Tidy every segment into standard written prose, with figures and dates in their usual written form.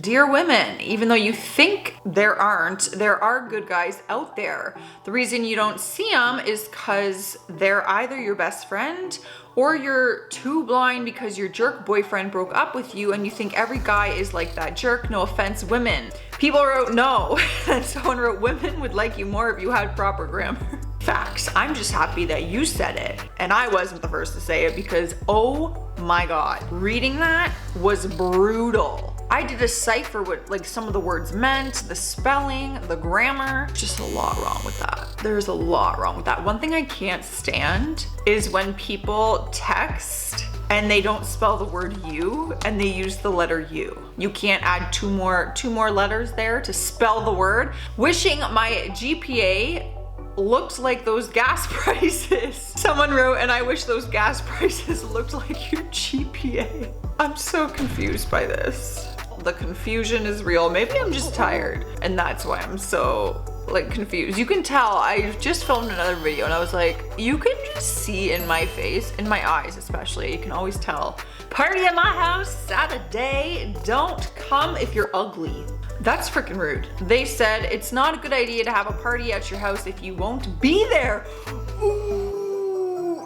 Dear women, even though you think there aren't, there are good guys out there. The reason you don't see them is because they're either your best friend or you're too blind because your jerk boyfriend broke up with you and you think every guy is like that jerk. No offense, women. People wrote no, and someone wrote women would like you more if you had proper grammar. Facts. I'm just happy that you said it and I wasn't the first to say it, because oh my God, reading that was brutal. I did a cipher what like some of the words meant, the spelling, the grammar. Just a lot wrong with that. There's a lot wrong with that. One thing I can't stand is when people text and they don't spell the word you and they use the letter U. You can't add two more letters there to spell the word. Wishing my GPA looked like those gas prices. Someone wrote, and I wish those gas prices looked like your GPA. I'm so confused by this. The confusion is real. Maybe I'm just tired and that's why I'm so like confused. You can tell I just filmed another video and I was like, you can just see in my face, in my eyes especially, you can always tell. Party at my house Saturday, don't come if you're ugly. That's freaking rude. They said it's not a good idea to have a party at your house if you won't be there. Ooh.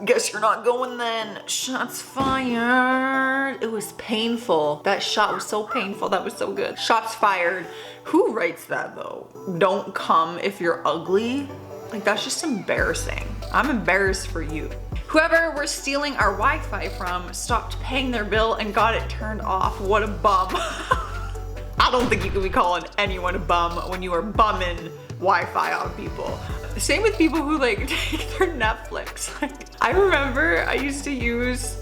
Guess you're not going then. Shots fired. It was painful. That shot was so painful. That was so good. Shots fired. Who writes that though? Don't come if you're ugly. Like, that's just embarrassing. I'm embarrassed for you. Whoever we're stealing our Wi-Fi from stopped paying their bill and got it turned off. What a bum. I don't think you can be calling anyone a bum when you are bumming Wi-Fi on people. Same with people who like take their Netflix. Like, I remember I used to use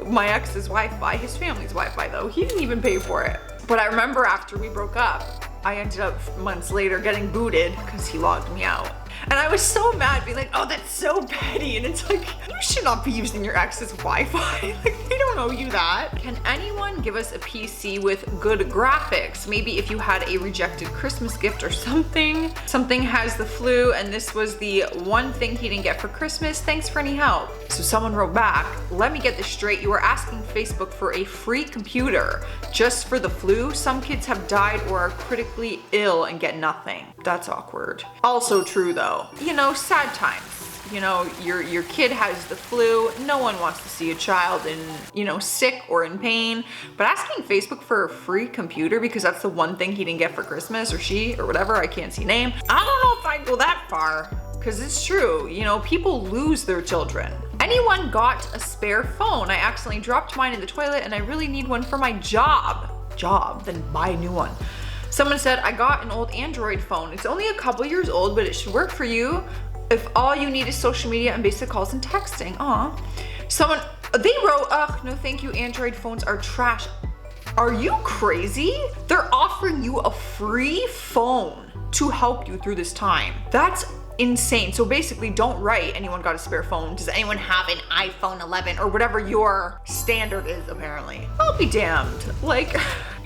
my ex's Wi-Fi, his family's Wi-Fi though. He didn't even pay for it. But I remember after we broke up, I ended up months later getting booted because he logged me out. And I was so mad, being like, oh, that's so petty. And it's like, you should not be using your ex's Wi-Fi. Like, they don't owe you that. Can anyone give us a PC with good graphics? Maybe if you had a rejected Christmas gift or something. Something has the flu and this was the one thing he didn't get for Christmas. Thanks for any help. So someone wrote back, let me get this straight. You are asking Facebook for a free computer just for the flu? Some kids have died or are critically ill and get nothing. That's awkward. Also true though. You know, sad times. You know, your kid has the flu. No one wants to see a child in, you know, sick or in pain. But asking Facebook for a free computer because that's the one thing he didn't get for Christmas, or she, or whatever, I can't see name. I don't know if I'd go that far, because it's true. You know, people lose their children. Anyone got a spare phone? I accidentally dropped mine in the toilet and I really need one for my job. Then buy a new one. Someone said, I got an old Android phone. It's only a couple years old, but it should work for you if all you need is social media and basic calls and texting. Aw. Someone, they wrote, ugh, no thank you, Android phones are trash. Are you crazy? They're offering you a free phone to help you through this time. That's insane. So basically, don't write anyone got a spare phone. Does anyone have an iPhone 11 or whatever your standard is apparently? I'll be damned. Like,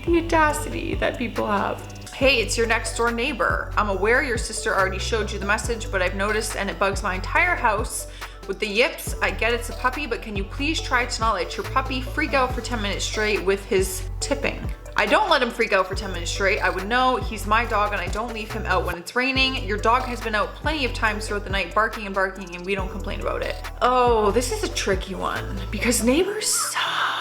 the audacity that people have. Hey, it's your next door neighbor. I'm aware your sister already showed you the message, but I've noticed and it bugs my entire house with the yips. I get it's a puppy, but can you please try to not let your puppy freak out for 10 minutes straight with his tipping? I don't let him freak out for 10 minutes straight. I would know. He's my dog and I don't leave him out when it's raining. Your dog has been out plenty of times throughout the night barking and barking and we don't complain about it. Oh, this is a tricky one because neighbors suck.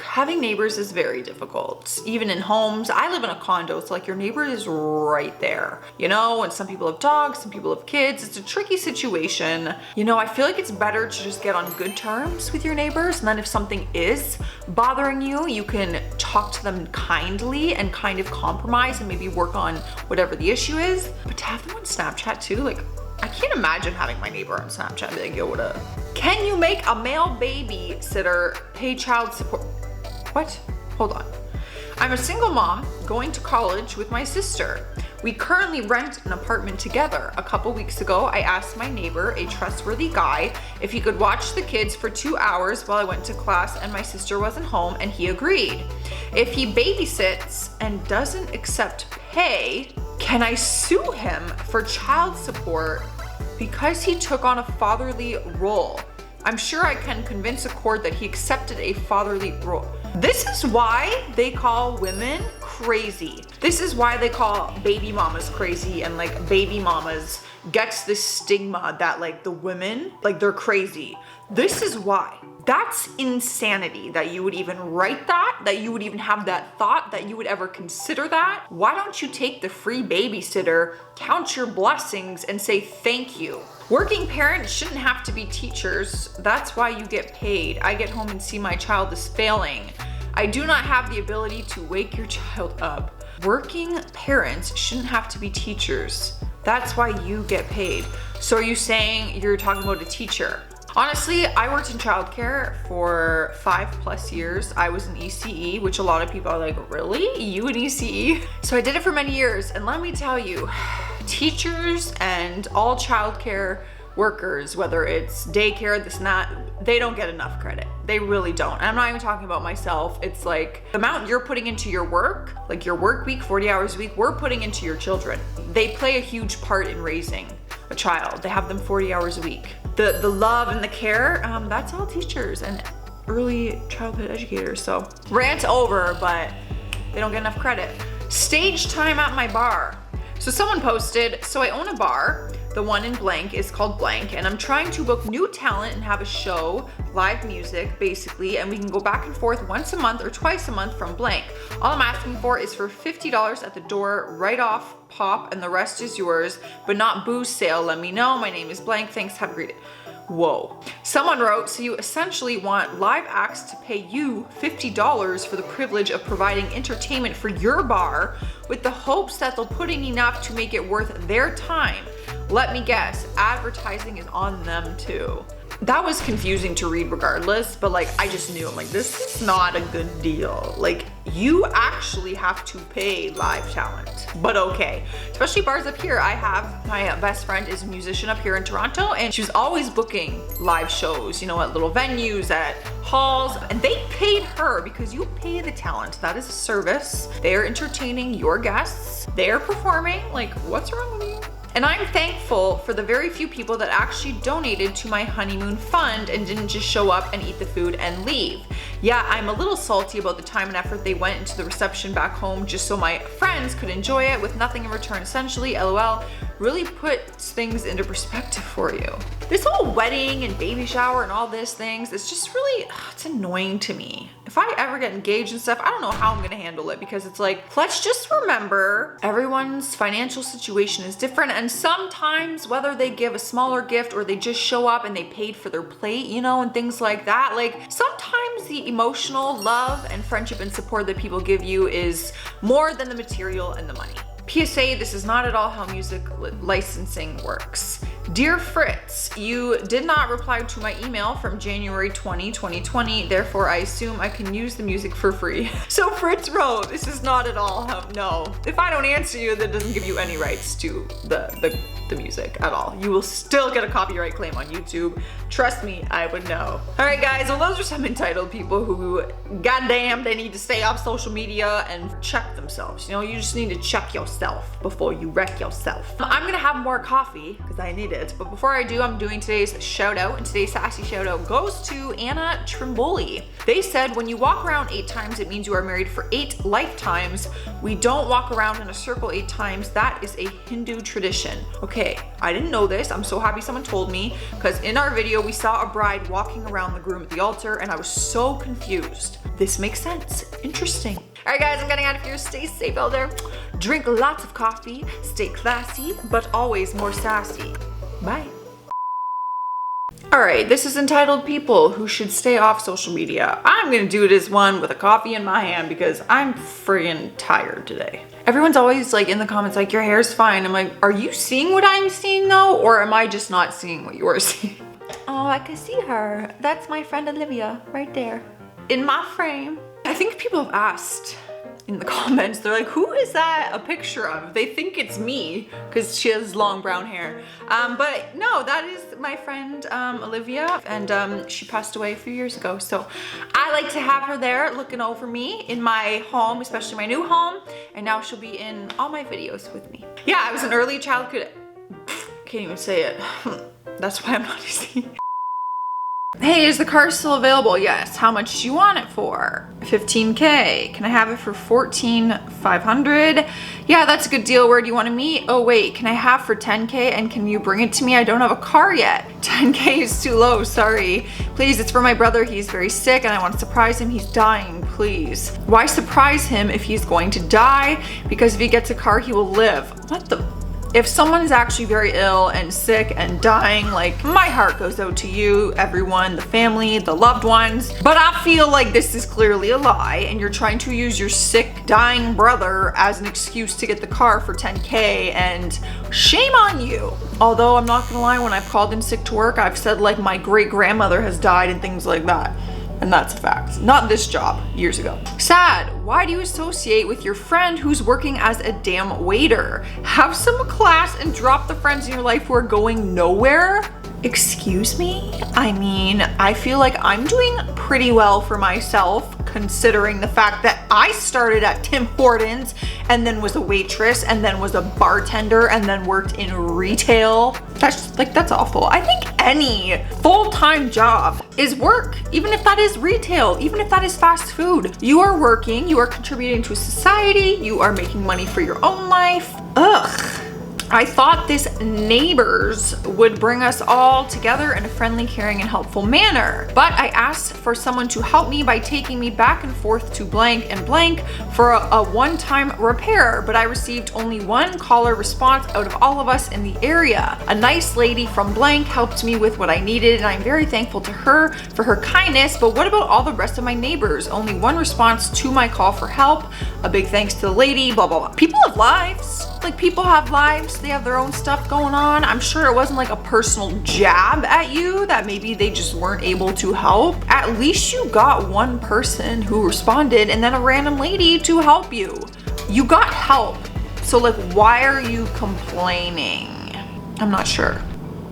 Having neighbors is very difficult. Even in homes, I live in a condo. It's like your neighbor is right there. You know, and some people have dogs, some people have kids. It's a tricky situation. You know, I feel like it's better to just get on good terms with your neighbors. And then if something is bothering you, you can talk to them kindly and kind of compromise and maybe work on whatever the issue is. But to have them on Snapchat too, like, I can't imagine having my neighbor on Snapchat and be like, yo, what up? Can you make a male babysitter pay child support? What? Hold on. I'm a single mom going to college with my sister. We currently rent an apartment together. A couple weeks ago, I asked my neighbor, a trustworthy guy, if he could watch the kids for 2 hours while I went to class and my sister wasn't home, and he agreed. If he babysits and doesn't accept pay, can I sue him for child support because he took on a fatherly role? I'm sure I can convince a court that he accepted a fatherly role. This is why they call women crazy. This is why they call baby mamas crazy, and like baby mamas gets this stigma that like the women, like they're crazy. This is why. That's insanity that you would even write that you would even have that thought, that you would ever consider that. Why don't you take the free babysitter, count your blessings, and say thank you? Working parents shouldn't have to be teachers. That's why you get paid. I get home and see my child is failing. I do not have the ability to wake your child up. Working parents shouldn't have to be teachers. That's why you get paid. So are you saying you're talking about a teacher? Honestly, I worked in childcare for 5+ years. I was an ECE, which a lot of people are like, really? You an ECE? So I did it for many years, and let me tell you, teachers and all childcare workers, whether it's daycare, this and that, they don't get enough credit. They really don't. And I'm not even talking about myself. It's like the amount you're putting into your work, like your work week, 40 hours a week, we're putting into your children. They play a huge part in raising a child. They have them 40 hours a week. The love and the care, that's all teachers and early childhood educators. So rant over, but they don't get enough credit. Stage time at my bar. So someone posted, so I own a bar. The one in blank is called blank, and I'm trying to book new talent and have a show, live music basically, and we can go back and forth once a month or twice a month from blank. All I'm asking for is for $50 at the door, right off pop, and the rest is yours, but not booze sale. Let me know. My name is blank. Thanks. Have a great day. Whoa. Someone wrote, so you essentially want live acts to pay you $50 for the privilege of providing entertainment for your bar with the hopes that they'll put in enough to make it worth their time. Let me guess, advertising is on them too. That was confusing to read regardless, but like I just knew, I'm like, this is not a good deal. Like you actually have to pay live talent, but okay. Especially bars up here. I have my best friend is a musician up here in Toronto, and she was always booking live shows, you know, at little venues, at halls, and they paid her because you pay the talent. That is a service. They're entertaining your guests. They're performing. Like, what's wrong with you? And I'm thankful for the very few people that actually donated to my honeymoon fund and didn't just show up and eat the food and leave. Yeah, I'm a little salty about the time and effort they went into the reception back home just so my friends could enjoy it with nothing in return essentially, LOL. Really puts things into perspective for you. This whole wedding and baby shower and all these things, it's just really, it's annoying to me. If I ever get engaged and stuff, I don't know how I'm gonna handle it, because it's like, let's just remember everyone's financial situation is different, and sometimes whether they give a smaller gift or they just show up and they paid for their plate, you know, and things like that, like sometimes the emotional love and friendship and support that people give you is more than the material and the money. PSA, this is not at all how music licensing works. Dear Fritz, you did not reply to my email from January 2020, therefore I assume I can use the music for free. So Fritz wrote, this is not at all how, no. If I don't answer you, that doesn't give you any rights to the music at all. You will still get a copyright claim on YouTube. Trust me, I would know. All right guys, well those are some entitled people who, goddamn, they need to stay off social media and check themselves. You know, you just need to check yourself before you wreck yourself. I'm gonna have more coffee because I need it, but before I do, I'm doing today's shout out, and today's sassy shout out goes to Anna Trimboli. They said, when you walk around 8 times, it means you are married for 8 lifetimes. We don't walk around in a circle 8 times. That is a Hindu tradition. Okay, I didn't know this. I'm so happy someone told me, because in our video, we saw a bride walking around the groom at the altar, and I was so confused. This makes sense. Interesting. All right, guys, I'm getting out of here. Stay safe out there. Drink lots of coffee. Stay classy, but always more sassy. Bye. All right, this is entitled people who should stay off social media. I'm gonna do this one with a coffee in my hand because I'm friggin' tired today. Everyone's always like in the comments like, your hair's fine. I'm like, are you seeing what I'm seeing though? Or am I just not seeing what you're seeing? Oh, I can see her. That's my friend Olivia right there in my frame. I think people have asked in the comments, they're like, who is that a picture of? They think it's me because she has long brown hair. But no, that is my friend Olivia, and she passed away a few years ago. So I like to have her there looking over me in my home, especially my new home. And now she'll be in all my videos with me. Yeah, I was an early childhood, can't even say it. That's why I'm not easy. Hey, is the car still available? Yes. How much do you want it for? 15K. Can I have it for 14,500? Yeah, that's a good deal. Where do you want to meet? Oh wait, can I have for 10K and can you bring it to me? I don't have a car yet. 10K is too low, sorry. Please, it's for my brother. He's very sick and I want to surprise him. He's dying, please. Why surprise him if he's going to die? Because if he gets a car, he will live. What the? If someone is actually very ill and sick and dying, like, my heart goes out to you, everyone, the family, the loved ones. But I feel like this is clearly a lie and you're trying to use your sick, dying brother as an excuse to get the car for 10K, and shame on you. Although I'm not gonna lie, when I've called in sick to work, I've said like my great grandmother has died and things like that. And that's a fact. Not this job, years ago. Sad. Why do you associate with your friend who's working as a damn waiter? Have some class and drop the friends in your life who are going nowhere? Excuse me? I mean, I feel like I'm doing pretty well for myself, considering the fact that I started at Tim Hortons and then was a waitress and then was a bartender and then worked in retail. That's awful. I think any full-time job is work, even if that is retail, even if that is fast food. You are working, you are contributing to society, you are making money for your own life. Ugh. I thought this neighbors would bring us all together in a friendly, caring, and helpful manner. But I asked for someone to help me by taking me back and forth to blank and blank for a one-time repair, but I received only one caller response out of all of us in the area. A nice lady from blank helped me with what I needed, and I'm very thankful to her for her kindness, but what about all the rest of my neighbors? Only one response to my call for help. A big thanks to the lady, blah, blah, blah. People have lives. Like, people have lives, they have their own stuff going on. I'm sure it wasn't like a personal jab at you that maybe they just weren't able to help. At least you got one person who responded and then a random lady to help you. You got help. So like, why are you complaining? I'm not sure.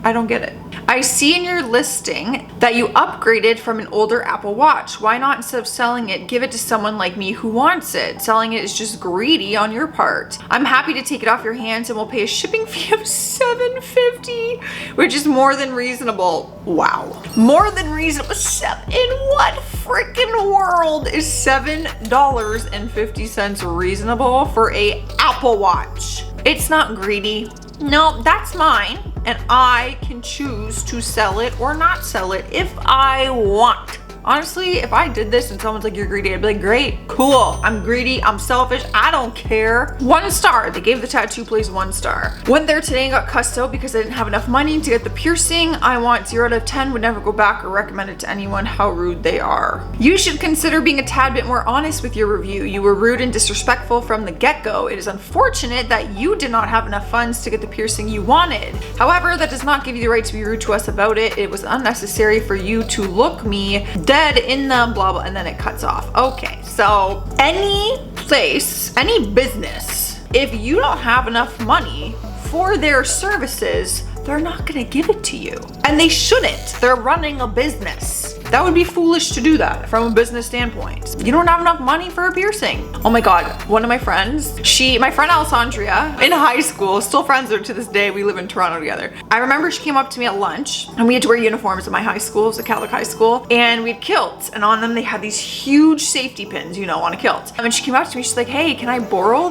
I don't get it. I see in your listing that you upgraded from an older Apple Watch. Why not, instead of selling it, give it to someone like me who wants it? Selling it is just greedy on your part. I'm happy to take it off your hands and we'll pay a shipping fee of $7.50, which is more than reasonable. Wow. More than reasonable. In what freaking world is $7.50 reasonable for a Apple Watch? It's not greedy. No, that's mine, and I can choose to sell it or not sell it if I want. Honestly, if I did this and someone's like, you're greedy, I'd be like, great, cool. I'm greedy, I'm selfish, I don't care. 1 star, they gave the tattoo place 1 star. Went there today and got cussed out because I didn't have enough money to get the piercing. I want 0 out of 10, would never go back or recommend it to anyone. How rude they are. You should consider being a tad bit more honest with your review. You were rude and disrespectful from the get-go. It is unfortunate that you did not have enough funds to get the piercing you wanted. However, that does not give you the right to be rude to us about it. It was unnecessary for you to look me dead in the blah blah, and then it cuts off. Okay, so any place, any business, if you don't have enough money for their services, they're not gonna give it to you. And they shouldn't. They're running a business. That would be foolish to do that from a business standpoint. You don't have enough money for a piercing. Oh my God, one of my friends, my friend Alessandria in high school, still friends with her to this day, we live in Toronto together. I remember she came up to me at lunch and we had to wear uniforms at my high school, it was a Catholic high school, and we had kilts, and on them they had these huge safety pins, you know, on a kilt. And when she came up to me, she's like, hey, can I borrow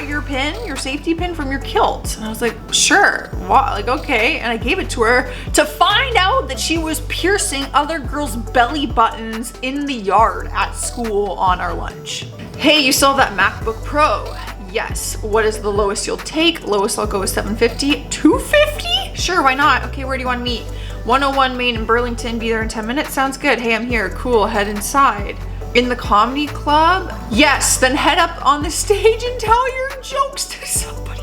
your safety pin from your kilt? And I was like, sure, what? Like, okay. And I gave it to her to find out that she was piercing other girls' belly buttons in the yard at school on our lunch. Hey, you still have that MacBook Pro? Yes. What is the lowest you'll take? Lowest I'll go is $750. $250? Sure, why not? Okay, where do you want to meet? 101 Main in Burlington. Be there in 10 minutes. Sounds good. Hey, I'm here. Cool. Head inside. In the comedy club? Yes. Then head up on the stage and tell your jokes to somebody.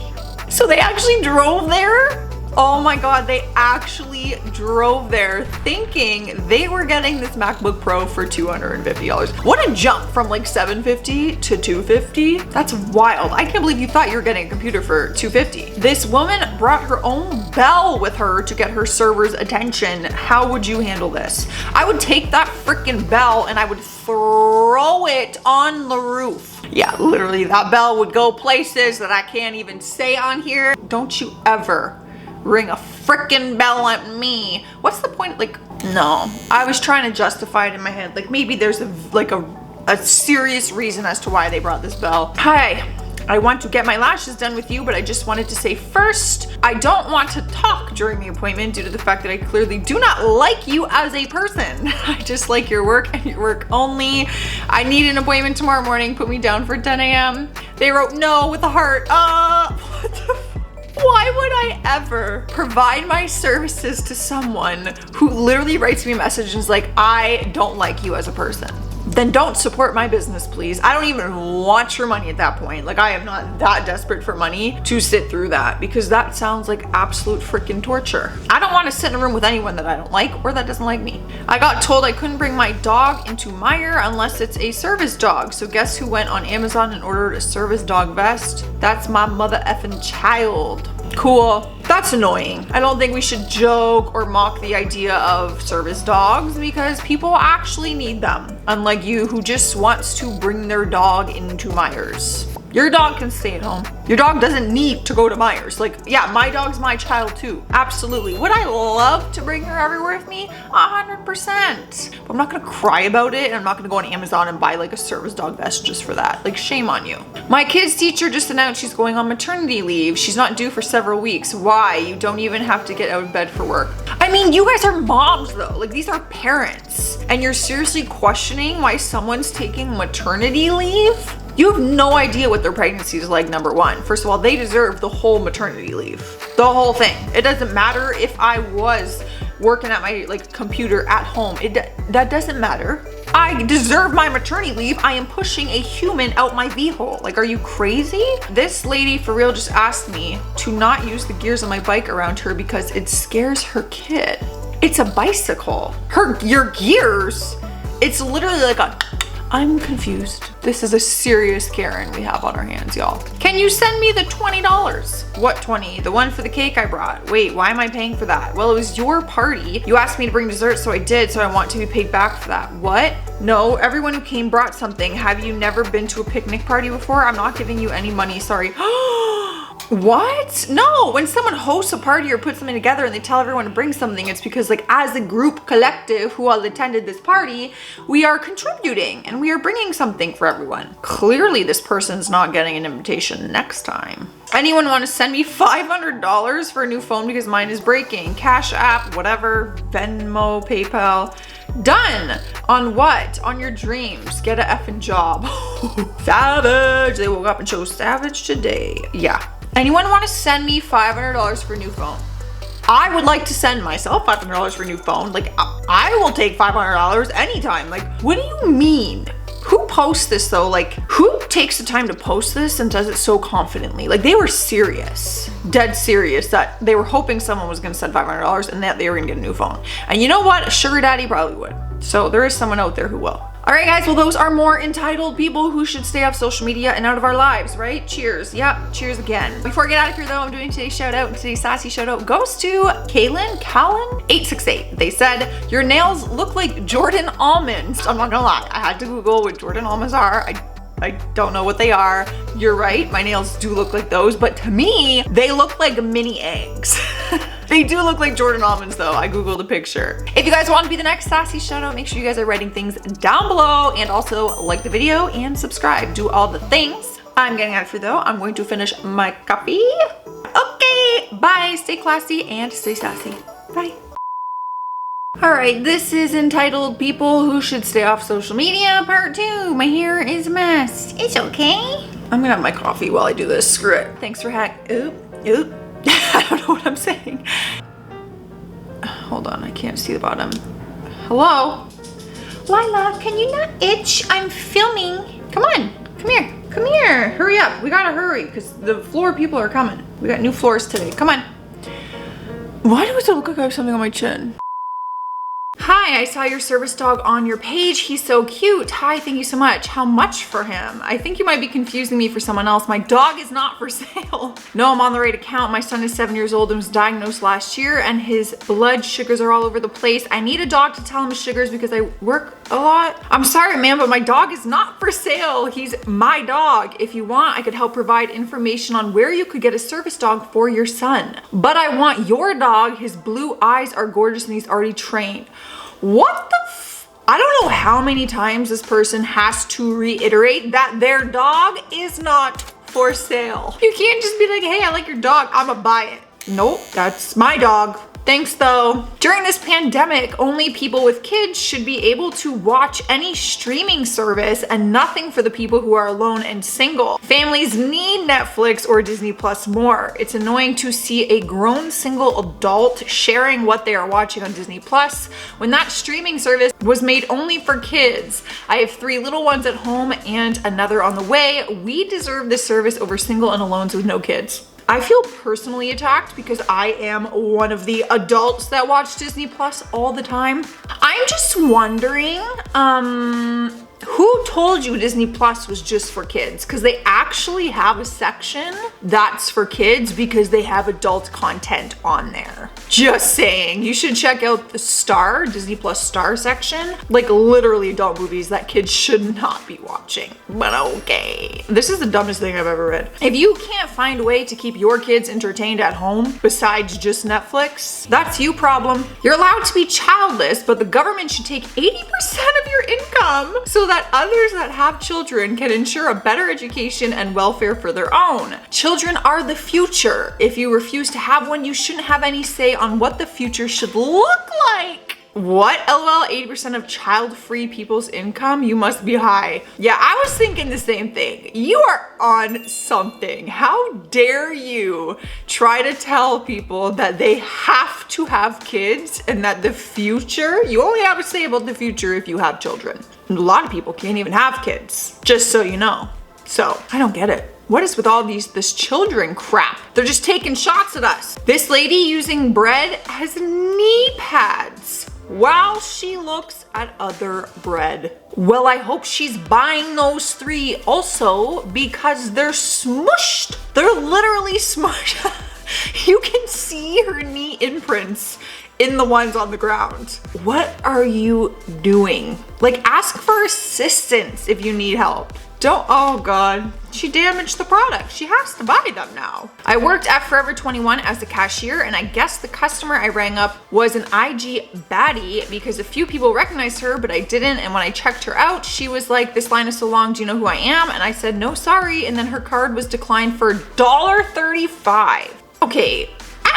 So they actually drove there? Oh my God, they actually drove there thinking they were getting this MacBook Pro for $250. What a jump from like $750 to $250. That's wild. I can't believe you thought you were getting a computer for $250. This woman brought her own bell with her to get her server's attention. How would you handle this? I would take that freaking bell and I would throw it on the roof. Yeah, literally that bell would go places that I can't even say on here. Don't you ever ring a frickin' bell at me. What's the point? Like, no. I was trying to justify it in my head. Like, maybe there's a serious reason as to why they brought this bell. Hi. I want to get my lashes done with you, but I just wanted to say first, I don't want to talk during the appointment due to the fact that I clearly do not like you as a person. I just like your work and your work only. I need an appointment tomorrow morning. Put me down for 10 a.m. They wrote no with a heart. What the Why would I ever provide my services to someone who literally writes me a message and is like, I don't like you as a person? Then don't support my business, please. I don't even want your money at that point. Like, I am not that desperate for money to sit through that, because that sounds like absolute freaking torture. I don't want to sit in a room with anyone that I don't like or that doesn't like me. I got told I couldn't bring my dog into Meijer unless it's a service dog. So guess who went on Amazon and ordered a service dog vest? That's my mother effing child. Cool. That's annoying. I don't think we should joke or mock the idea of service dogs, because people actually need them. Unlike you, who just wants to bring their dog into Meijer's. Your dog can stay at home. Your dog doesn't need to go to Meijer's. Like, yeah, my dog's my child too. Absolutely. Would I love to bring her everywhere with me? 100%. But I'm not gonna cry about it, and I'm not gonna go on Amazon and buy like a service dog vest just for that. Like, shame on you. My kid's teacher just announced she's going on maternity leave. She's not due for several weeks. Why? You don't even have to get out of bed for work. I mean, you guys are moms though. Like, these are parents. And you're seriously questioning why someone's taking maternity leave? You have no idea what their pregnancy is like, number one. First of all, they deserve the whole maternity leave. The whole thing. It doesn't matter if I was working at my computer at home. That doesn't matter. I deserve my maternity leave. I am pushing a human out my v-hole. Like, are you crazy? This lady for real just asked me to not use the gears on my bike around her because it scares her kid. It's a bicycle. Your gears, it's literally like a... I'm confused. This is a serious Karen we have on our hands, y'all. Can you send me the $20? What 20? The one for the cake I brought. Wait, why am I paying for that? Well, it was your party. You asked me to bring dessert, so I did, so I want to be paid back for that. What? No, everyone who came brought something. Have you never been to a picnic party before? I'm not giving you any money, sorry. What? No, when someone hosts a party or puts something together and they tell everyone to bring something, it's because like as a group collective who all attended this party, we are contributing and we are bringing something for everyone. Clearly this person's not getting an invitation next time. Anyone want to send me $500 for a new phone because mine is breaking? Cash App, whatever, Venmo, PayPal. Done. On what? On your dreams. Get a effing job. Savage. They woke up and chose savage today. Yeah. Anyone want to send me $500 for a new phone? I would like to send myself $500 for a new phone. Like, I will take $500 anytime. Like, what do you mean? Who posts this though? Like, who takes the time to post this and does it so confidently? Like, they were serious, dead serious, that they were hoping someone was gonna send $500 and that they were gonna get a new phone. And you know what? A sugar daddy probably would. So there is someone out there who will. All right, guys, well, those are more entitled people who should stay off social media and out of our lives, right? Cheers. Yep, cheers again. Before I get out of here, though, I'm doing today's shout out, and today's sassy shout out goes to Callan 868. They said, your nails look like Jordan almonds. I'm not gonna lie, I had to Google what Jordan almonds are. I don't know what they are. You're right, my nails do look like those, but to me, they look like mini eggs. They do look like Jordan almonds though. I Googled a picture. If you guys want to be the next sassy shout out, make sure you guys are writing things down below and also like the video and subscribe. Do all the things. I'm getting out of here though. I'm going to finish my coffee. Okay, bye. Stay classy and stay sassy. Bye. All right, this is entitled People Who Should Stay Off Social Media, Part 2. My hair is a mess. It's okay. I'm gonna have my coffee while I do this. Screw it. Thanks for oop. I don't know what I'm saying. Hold on, I can't see the bottom. Hello? Lila, can you not itch? I'm filming. Come on, come here. Come here, hurry up. We gotta hurry because the floor people are coming. We got new floors today, come on. Why does it look like I have something on my chin? Hi, I saw your service dog on your page. He's so cute. Hi, thank you so much. How much for him? I think you might be confusing me for someone else. My dog is not for sale. No, I'm on the right account. My son is 7 years old and was diagnosed last year and his blood sugars are all over the place. I need a dog to tell him his sugars because I work a lot. I'm sorry, man, but my dog is not for sale. He's my dog. If you want, I could help provide information on where you could get a service dog for your son. But I want your dog. His blue eyes are gorgeous and he's already trained. What the I don't know how many times this person has to reiterate that their dog is not for sale. You can't just be like, hey, I like your dog, I'ma buy it. Nope, that's my dog. Thanks though. During this pandemic, only people with kids should be able to watch any streaming service and nothing for the people who are alone and single. Families need Netflix or Disney Plus more. It's annoying to see a grown single adult sharing what they are watching on Disney Plus when that streaming service was made only for kids. I have 3 little ones at home and another on the way. We deserve this service over single and alones with no kids. I feel personally attacked because I am one of the adults that watch Disney Plus all the time. I'm just wondering, who told you Disney Plus was just for kids? Because they actually have a section that's for kids because they have adult content on there. Just saying, you should check out the Star, Disney Plus Star section. Like literally adult movies that kids should not be watching. But okay. This is the dumbest thing I've ever read. If you can't find a way to keep your kids entertained at home besides just Netflix, that's you problem. You're allowed to be childless, but the government should take 80% of your income so that others that have children can ensure a better education and welfare for their own. Children are the future. If you refuse to have one, you shouldn't have any say on what the future should look like. What? LOL, 80% of child-free people's income? You must be high. Yeah, I was thinking the same thing. You are on something. How dare you try to tell people that they have to have kids and that the future, you only have to say about the future if you have children. A lot of people can't even have kids, just so you know. So, I don't get it. What is with all this children crap? They're just taking shots at us. This lady using bread has knee pads while she looks at other bread. Well, I hope she's buying those 3 also because they're smushed. They're literally smushed. You can see her knee imprints in the ones on the ground. What are you doing? Like, ask for assistance if you need help. Don't, oh God, she damaged the product. She has to buy them now. I worked at Forever 21 as a cashier, and I guess the customer I rang up was an IG baddie because a few people recognized her, but I didn't. And when I checked her out, she was like, this line is so long, do you know who I am? And I said, no, sorry. And then her card was declined for $1.35. Okay.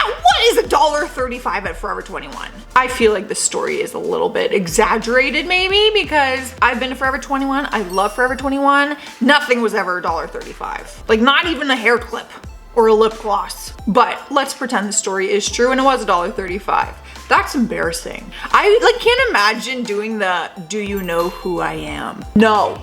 What is $1.35 at Forever 21? I feel like the story is a little bit exaggerated maybe because I've been to Forever 21. I love Forever 21. Nothing was ever $1.35. Like not even a hair clip or a lip gloss. But let's pretend the story is true and it was $1.35. That's embarrassing. I can't imagine doing the, do you know who I am? No.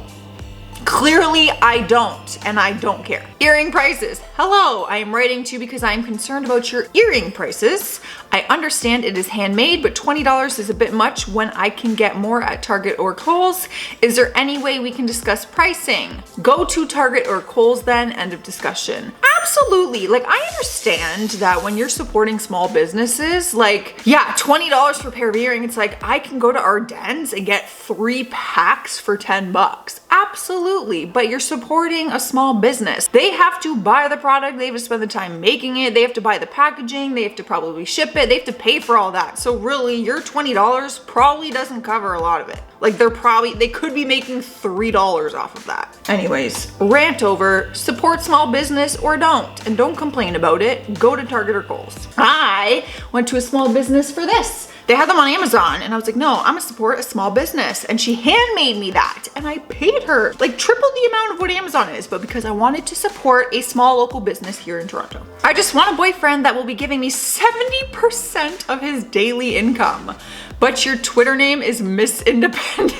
Clearly I don't, and I don't care. Earring prices. Hello, I am writing to you because I am concerned about your earring prices. I understand it is handmade, but $20 is a bit much when I can get more at Target or Kohl's. Is there any way we can discuss pricing? Go to Target or Kohl's then, end of discussion. Absolutely, like I understand that when you're supporting small businesses, like yeah, $20 for a pair of earrings, it's like I can go to Ardennes and get 3 packs for $10. Absolutely, but you're supporting a small business. They have to buy the product, they have to spend the time making it, they have to buy the packaging, they have to probably ship it, they have to pay for all that. So really, your $20 probably doesn't cover a lot of it. Like they could be making $3 off of that. Anyways, rant over, support small business or don't, and don't complain about it. Go to Target or Kohl's. I went to a small business for this. They had them on Amazon and I was like, no, I'm gonna support a small business. And she handmade me that and I paid her like triple the amount of what Amazon is, but because I wanted to support a small local business here in Toronto. I just want a boyfriend that will be giving me 70% of his daily income. But your Twitter name is Misinterpreted.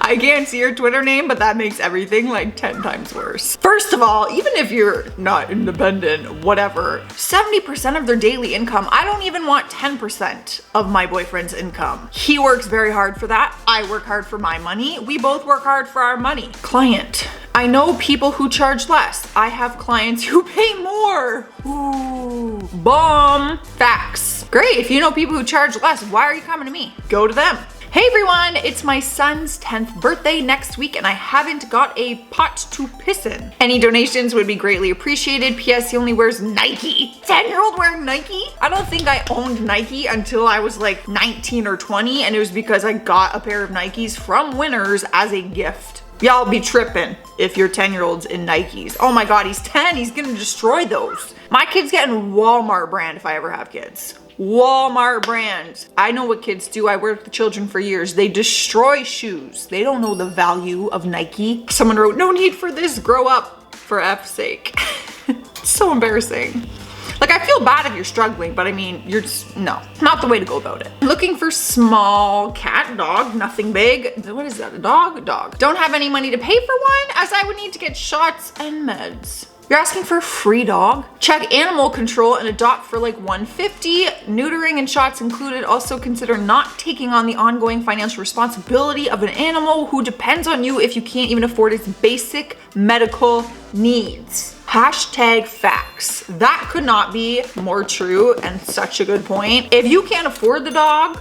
I can't see your Twitter name, but that makes everything like 10 times worse. First of all, even if you're not independent, whatever, 70% of their daily income, I don't even want 10% of my boyfriend's income. He works very hard for that. I work hard for my money. We both work hard for our money. Client. I know people who charge less. I have clients who pay more. Ooh, bomb. Facts. Great, if you know people who charge less, why are you coming to me? Go to them. Hey everyone, it's my son's 10th birthday next week and I haven't got a pot to piss in. Any donations would be greatly appreciated. P.S. he only wears Nike. 10-year-old wearing Nike? I don't think I owned Nike until I was like 19 or 20, and it was because I got a pair of Nikes from Winners as a gift. Y'all be tripping if your 10-year-old's in Nikes. Oh my God, he's 10, he's gonna destroy those. My kid's getting Walmart brand if I ever have kids. Walmart brand. I know what kids do. I worked with children for years. They destroy shoes. They don't know the value of Nike. Someone wrote, no need for this, grow up for F's sake. It's so embarrassing. Like, I feel bad if you're struggling, but I mean, you're just, no, not the way to go about it. Looking for small cat, dog, nothing big. What is that, a dog? A dog. Don't have any money to pay for one, as I would need to get shots and meds. You're asking for a free dog? Check animal control and adopt for like $150. Neutering and shots included. Also consider not taking on the ongoing financial responsibility of an animal who depends on you if you can't even afford its basic medical needs. Hashtag facts. That could not be more true and such a good point. If you can't afford the dog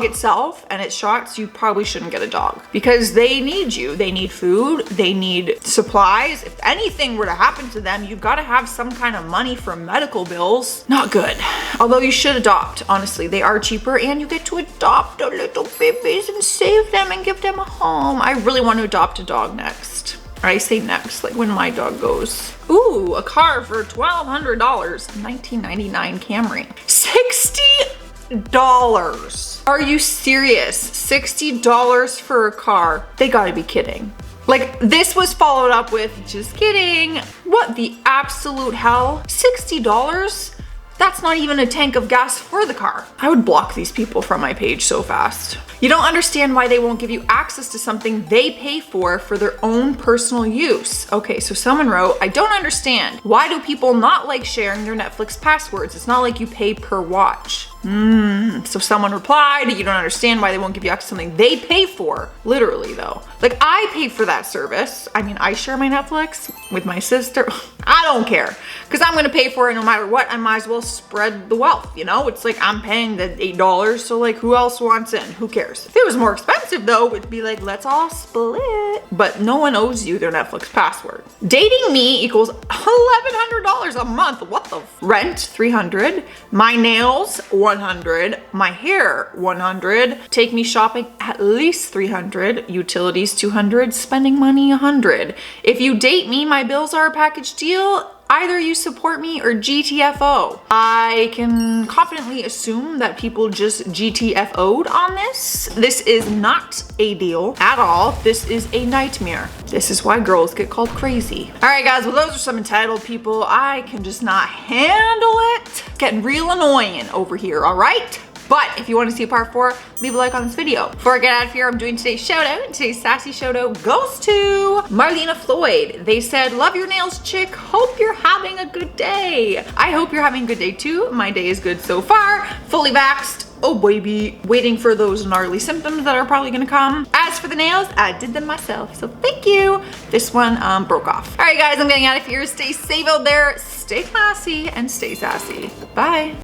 itself and its shots, you probably shouldn't get a dog because they need you. They need food, they need supplies. If anything were to happen to them, you've got to have some kind of money for medical bills. Not good. Although you should adopt, honestly. They are cheaper and you get to adopt the little babies and save them and give them a home. I really want to adopt a dog next. I say next, like when my dog goes. Ooh, a car for $1,200. 1999 Camry. $60. Are you serious? $60 for a car? They gotta be kidding. Like, this was followed up with, just kidding. What the absolute hell? $60? That's not even a tank of gas for the car. I would block these people from my page so fast. You don't understand why they won't give you access to something they pay for their own personal use. Okay, so someone wrote, I don't understand. Why do people not like sharing their Netflix passwords? It's not like you pay per watch. So someone replied, you don't understand why they won't give you access to something they pay for. Literally though. Like, I pay for that service. I mean, I share my Netflix with my sister. I don't care, because I'm gonna pay for it no matter what. I might as well spread the wealth, you know? It's like I'm paying the $8, so like who else wants in? Who cares? If it was more expensive though, it'd be like, let's all split. But no one owes you their Netflix password. Dating me equals $1,100 a month. What the rent? $300. My nails, $100. My hair, $100. Take me shopping, at least $300. Utilities, $200. Spending money, $100. If you date me, my bills are a package deal. Either you support me or GTFO. I can confidently assume that people just GTFO'd on this. This is not a deal at all. This is a nightmare. This is why girls get called crazy. All right, guys, well, those are some entitled people. I can just not handle it. Getting real annoying over here, all right? But if you want to see a part 4, leave a like on this video. Before I get out of here, I'm doing today's shout out. And today's sassy shout out goes to Marlena Floyd. They said, love your nails, chick. Hope you're having a good day. I hope you're having a good day too. My day is good so far. Fully vaxxed. Oh baby, waiting for those gnarly symptoms that are probably gonna come. As for the nails, I did them myself, so thank you. This one broke off. All right guys, I'm getting out of here. Stay safe out there, stay classy, and stay sassy. Bye.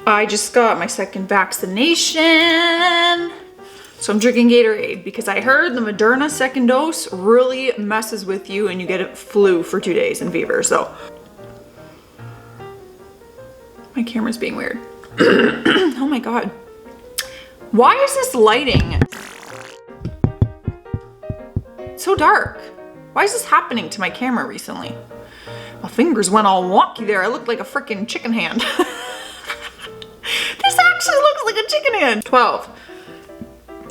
I just got my second vaccination. So I'm drinking Gatorade because I heard the Moderna second dose really messes with you and you get a flu for 2 days and fever, so. My camera's being weird. Oh my God. Why is this lighting so dark? Why is this happening to my camera recently? My fingers went all wonky there. I looked like a freaking chicken hand. This actually looks like a chicken hand. 12.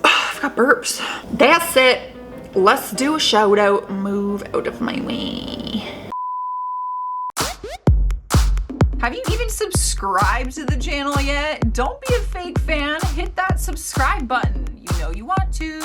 Oh, I've got burps. That's it. Let's do a shout out. Move out of my way. Have you even subscribed to the channel yet? Don't be a fake fan. Hit that subscribe button. You know you want to.